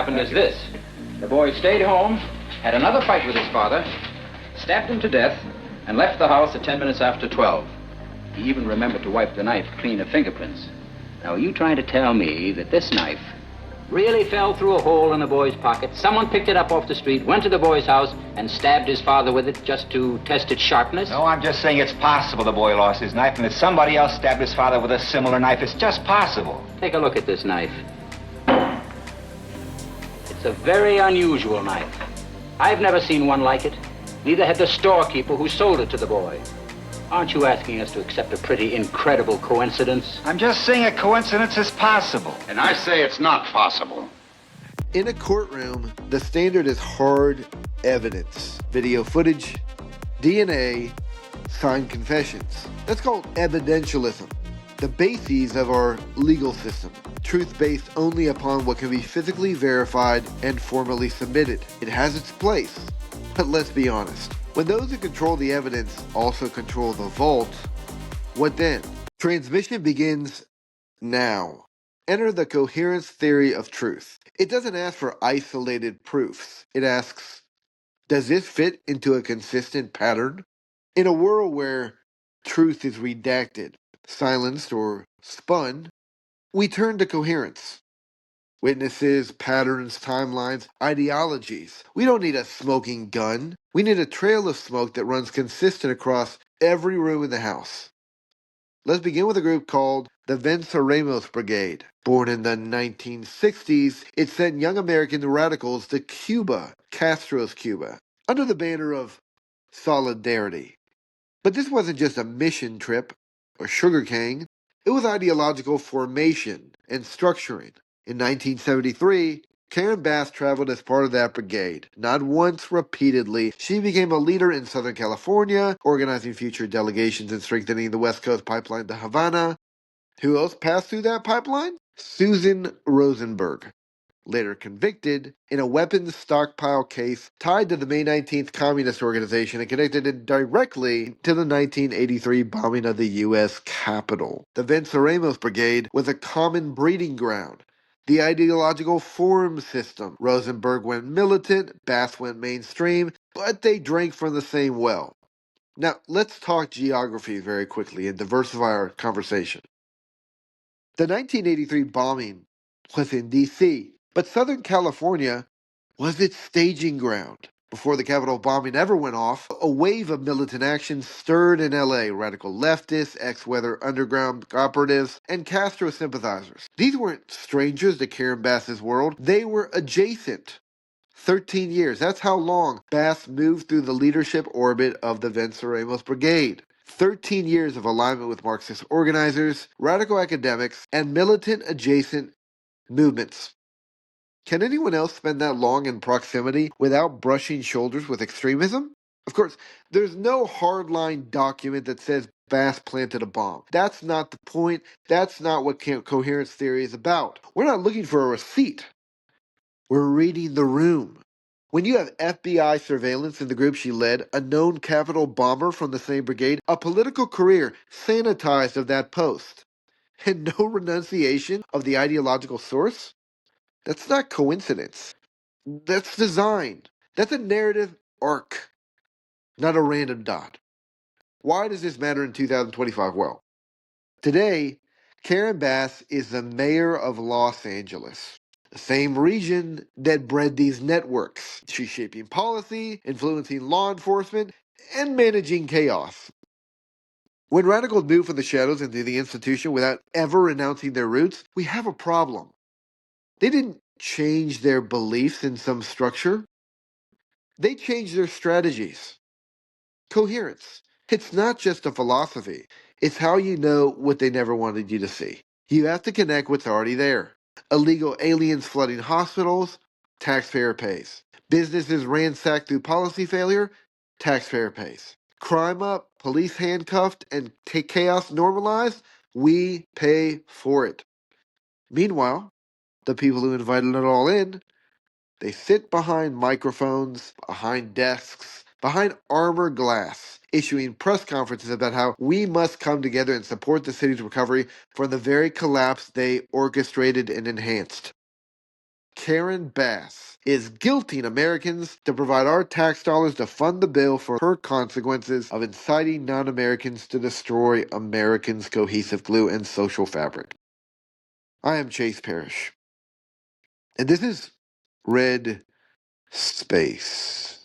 happened is this. The boy stayed home, had another fight with his father, stabbed him to death, and left the house at 10 minutes after 12. He even remembered to wipe the knife clean of fingerprints. Now, are you trying to tell me that this knife really fell through a hole in the boy's pocket? Someone picked it up off the street, went to the boy's house, and stabbed his father with it just to test its sharpness? No, I'm just saying it's possible the boy lost his knife and that somebody else stabbed his father with a similar knife. It's just possible. Take a look at this knife. It's a very unusual knife. I've never seen one like it. Neither had the storekeeper who sold it to the boy. Aren't you asking us to accept a pretty incredible coincidence? I'm just saying a coincidence is possible. And I say it's not possible. In a courtroom, the standard is hard evidence. Video footage, DNA, signed confessions. That's called evidentialism. The bases of our legal system. Truth based only upon what can be physically verified and formally submitted. It has its place. But let's be honest. When those who control the evidence also control the vault, what then? Transmission begins now. Enter the coherence theory of truth. It doesn't ask for isolated proofs. It asks, does this fit into a consistent pattern? In a world where truth is redacted, silenced, or spun, we turn to coherence. Witnesses, patterns, timelines, ideologies. We don't need a smoking gun. We need a trail of smoke that runs consistent across every room in the house. Let's begin with a group called the Venceremos Brigade. Born in the 1960s, it sent young American radicals to Cuba, Castro's Cuba, under the banner of solidarity. But this wasn't just a mission trip or sugarcane. It was ideological formation and structuring. In 1973, Karen Bass traveled as part of that brigade. Not once, repeatedly, she became a leader in Southern California, organizing future delegations and strengthening the West Coast pipeline to Havana. Who else passed through that pipeline? Susan Rosenberg, later convicted in a weapons stockpile case tied to the May 19th Communist Organization and connected directly to the 1983 bombing of the U.S. Capitol. The Venceremos Brigade was a common breeding ground. The ideological form system. Rosenberg went militant, Bass went mainstream, but they drank from the same well. Now, let's talk geography very quickly and diversify our conversation. The 1983 bombing was in D.C., but Southern California was its staging ground. Before the Capitol bombing ever went off, a wave of militant action stirred in L.A. Radical leftists, ex-Weather Underground operatives, and Castro sympathizers. These weren't strangers to Karen Bass's world. They were adjacent. 13 years. That's how long Bass moved through the leadership orbit of the Venceremos Brigade. 13 years of alignment with Marxist organizers, radical academics, and militant adjacent movements. Can anyone else spend that long in proximity without brushing shoulders with extremism? Of course, there's no hardline document that says Bass planted a bomb. That's not the point. That's not what coherence theory is about. We're not looking for a receipt. We're reading the room. When you have FBI surveillance in the group she led, a known Capitol bomber from the same brigade, a political career sanitized of that post, and no renunciation of the ideological source, that's not coincidence. That's design. That's a narrative arc, not a random dot. Why does this matter in 2025? Well, today, Karen Bass is the mayor of Los Angeles, the same region that bred these networks. She's shaping policy, influencing law enforcement, and managing chaos. When radicals move from the shadows into the institution without ever renouncing their roots, we have a problem. They didn't change their beliefs in some structure. They changed their strategies. Coherence. It's not just a philosophy. It's how you know what they never wanted you to see. You have to connect what's already there. Illegal aliens flooding hospitals, taxpayer pays. Businesses ransacked through policy failure, taxpayer pays. Crime up, police handcuffed, and chaos normalized, we pay for it. Meanwhile, the people who invited it all in, they sit behind microphones, behind desks, behind armored glass, issuing press conferences about how we must come together and support the city's recovery from the very collapse they orchestrated and enhanced. Karen Bass, is guilting Americans to provide our tax dollars to fund the bill for her consequences of inciting non-Americans to destroy Americans' cohesive glue and social fabric. I am Chase Parrish, and this is Red Space.